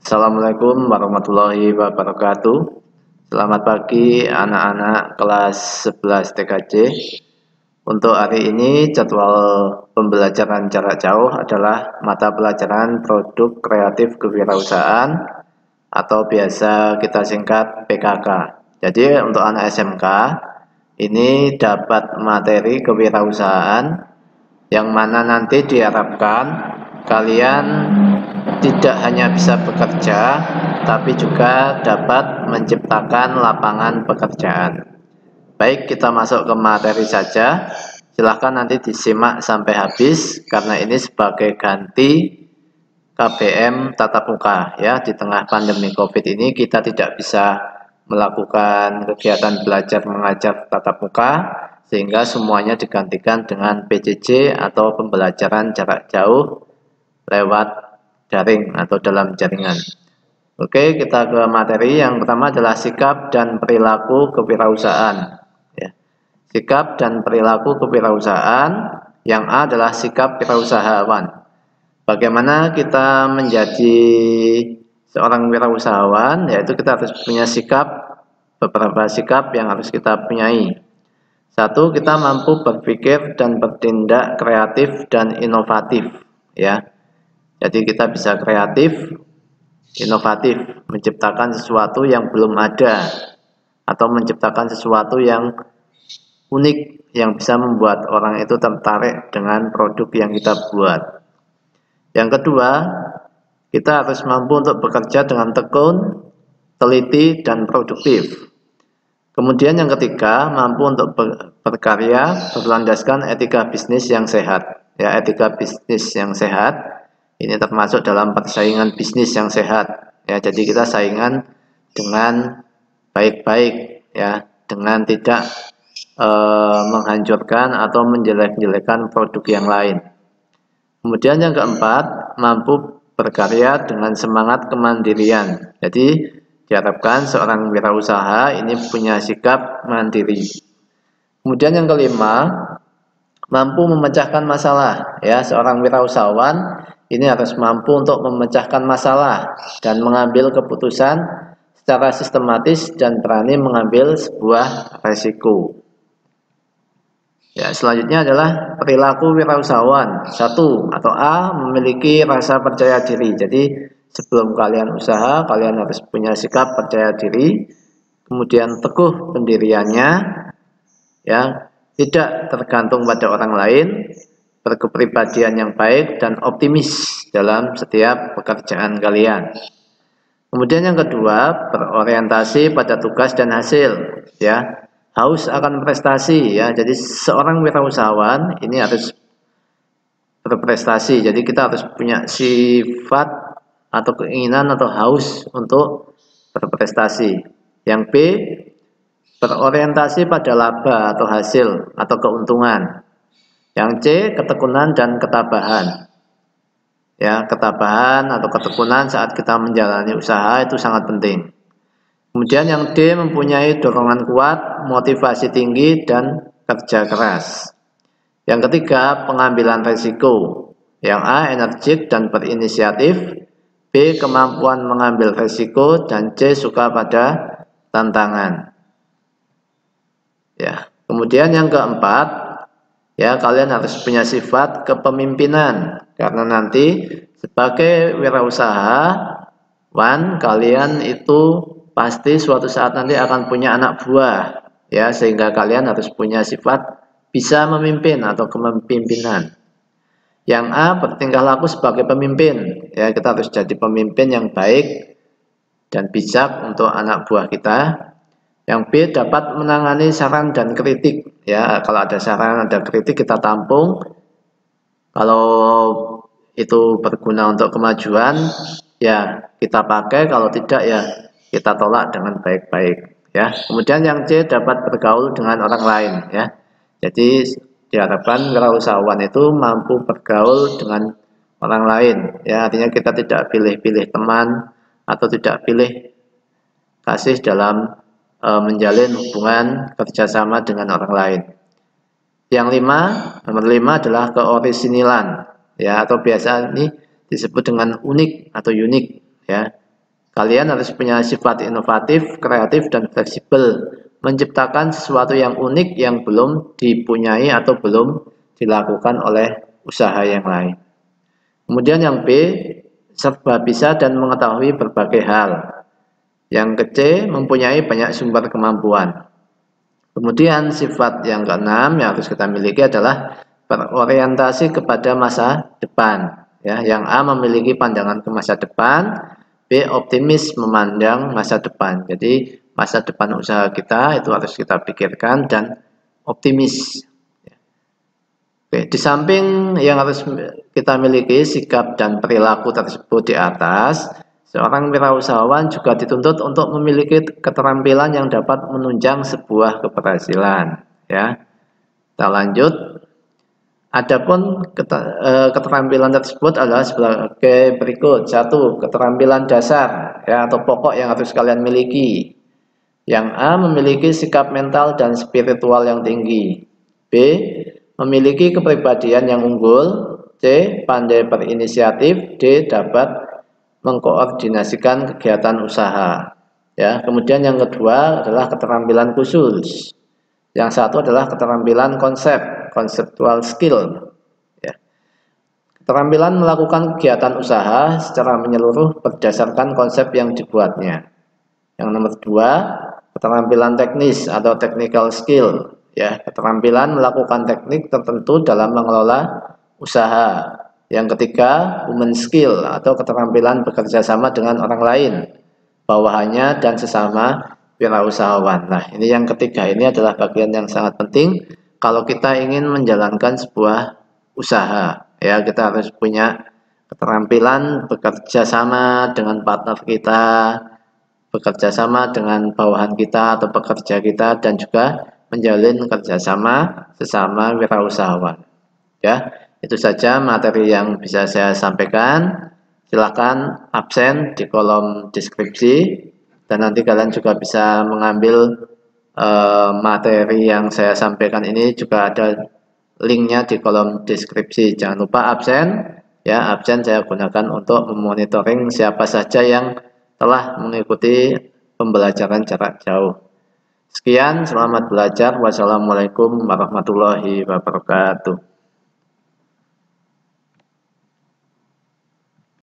Assalamualaikum warahmatullahi wabarakatuh. Selamat pagi anak-anak kelas 11 TKJ. Untuk hari ini jadwal pembelajaran jarak jauh adalah mata pelajaran produk kreatif kewirausahaan atau biasa kita singkat PKK. Jadi untuk anak SMK ini dapat materi kewirausahaan yang mana nanti diharapkan kalian tidak hanya bisa bekerja, tapi juga dapat menciptakan lapangan pekerjaan. Baik, kita masuk ke materi saja. Silahkan nanti disimak sampai habis, karena ini sebagai ganti KBM tatap muka. Ya, di tengah pandemi COVID ini kita tidak bisa melakukan kegiatan belajar mengajar tatap muka, sehingga semuanya digantikan dengan PJJ atau pembelajaran jarak jauh lewat daring atau dalam jaringan. Oke, kita ke materi. Yang pertama adalah sikap dan perilaku kewirausahaan. Ya. Sikap dan perilaku kewirausahaan. Yang A adalah sikap wirausahawan. Bagaimana kita menjadi seorang wirausahawan? Yaitu kita harus punya sikap, beberapa sikap yang harus kita punyai. Satu, kita mampu berpikir dan bertindak kreatif dan inovatif. Ya. Jadi kita bisa kreatif, inovatif, menciptakan sesuatu yang belum ada, atau menciptakan sesuatu yang unik, yang bisa membuat orang itu tertarik dengan produk yang kita buat. Yang kedua, kita harus mampu untuk bekerja dengan tekun, teliti, dan produktif. Kemudian yang ketiga, mampu untuk berkarya berlandaskan etika bisnis yang sehat. Ya, etika bisnis yang sehat ini termasuk dalam persaingan bisnis yang sehat. Ya, jadi kita saingan dengan baik-baik, ya, dengan tidak menghancurkan atau menjelek-jelekan produk yang lain. Kemudian yang keempat, mampu berkarya dengan semangat kemandirian. Jadi diharapkan seorang wirausaha ini punya sikap mandiri. Kemudian yang kelima, mampu memecahkan masalah. Ya, seorang wirausahawan ini harus mampu untuk memecahkan masalah dan mengambil keputusan secara sistematis dan berani mengambil sebuah resiko. Ya, selanjutnya adalah perilaku wirausahawan. Satu atau A, memiliki rasa percaya diri. Jadi sebelum kalian usaha, kalian harus punya sikap percaya diri. Kemudian teguh pendiriannya, ya, tidak tergantung pada orang lain, berkepribadian yang baik dan optimis dalam setiap pekerjaan kalian. Kemudian yang kedua, berorientasi pada tugas dan hasil, ya. Haus akan prestasi, ya. Jadi seorang wirausahawan ini harus berprestasi. Jadi kita harus punya sifat atau keinginan atau haus untuk berprestasi. Yang B, berorientasi pada laba atau hasil atau keuntungan. Yang C, ketekunan dan ketabahan. Ya, ketabahan atau ketekunan saat kita menjalani usaha itu sangat penting. Kemudian yang D, mempunyai dorongan kuat, motivasi tinggi, dan kerja keras. Yang ketiga, pengambilan risiko. Yang A, energik dan berinisiatif. B, kemampuan mengambil risiko. Dan C, suka pada tantangan. Ya, kemudian yang keempat, ya, kalian harus punya sifat kepemimpinan, karena nanti sebagai wirausahawan kalian itu pasti suatu saat nanti akan punya anak buah, ya, sehingga kalian harus punya sifat bisa memimpin atau kepemimpinan. Yang A, bertingkah laku sebagai pemimpin, ya, kita harus jadi pemimpin yang baik dan bijak untuk anak buah kita. Yang B, dapat menangani saran dan kritik. Ya, kalau ada saran, ada kritik kita tampung. Kalau itu berguna untuk kemajuan, ya kita pakai. Kalau tidak, ya kita tolak dengan baik-baik. Ya, kemudian yang C, dapat bergaul dengan orang lain. Ya, jadi diharapkan wirausahawan itu mampu bergaul dengan orang lain. Ya, artinya kita tidak pilih-pilih teman atau tidak pilih kasih dalam menjalin hubungan kerjasama dengan orang lain. Yang nomor 5 adalah keorisinilan, ya, atau biasa ini disebut dengan unik atau unik, ya. Kalian harus punya sifat inovatif, kreatif, dan fleksibel, menciptakan sesuatu yang unik yang belum dipunyai atau belum dilakukan oleh usaha yang lain. Kemudian yang B, serba bisa dan mengetahui berbagai hal. Yang C, mempunyai banyak sumber kemampuan. Kemudian sifat yang keenam yang harus kita miliki adalah berorientasi kepada masa depan. Ya, yang A memiliki pandangan ke masa depan, B optimis memandang masa depan. Jadi masa depan usaha kita itu harus kita pikirkan dan optimis. Oke, di samping yang harus kita miliki sikap dan perilaku tersebut di atas, seorang wirausahawan juga dituntut untuk memiliki keterampilan yang dapat menunjang sebuah keberhasilan. Ya, kita lanjut. Adapun keterampilan tersebut adalah sebagai berikut. 1. Keterampilan dasar ya, atau pokok yang harus kalian miliki. Yang A, memiliki sikap mental dan spiritual yang tinggi. B, memiliki kepribadian yang unggul. C, pandai berinisiatif. D, dapat mengkoordinasikan kegiatan usaha. Ya, kemudian yang kedua adalah keterampilan khusus. Yang satu adalah keterampilan conceptual skill. Ya. Keterampilan melakukan kegiatan usaha secara menyeluruh berdasarkan konsep yang dibuatnya. Yang nomor dua, keterampilan teknis atau technical skill. Ya, keterampilan melakukan teknik tertentu dalam mengelola usaha. Yang ketiga, human skill atau keterampilan bekerja sama dengan orang lain, bawahannya dan sesama wirausahawan. Nah, ini yang ketiga, ini adalah bagian yang sangat penting kalau kita ingin menjalankan sebuah usaha. Ya, kita harus punya keterampilan bekerja sama dengan partner kita, bekerja sama dengan bawahan kita atau pekerja kita, dan juga menjalin kerjasama sesama wirausahawan. Ya, itu saja materi yang bisa saya sampaikan. Silakan absen di kolom deskripsi, dan nanti kalian juga bisa mengambil materi yang saya sampaikan ini, juga ada linknya di kolom deskripsi. Jangan lupa absen ya, absen saya gunakan untuk memonitoring siapa saja yang telah mengikuti pembelajaran jarak jauh. Sekian, selamat belajar. Wassalamualaikum warahmatullahi wabarakatuh.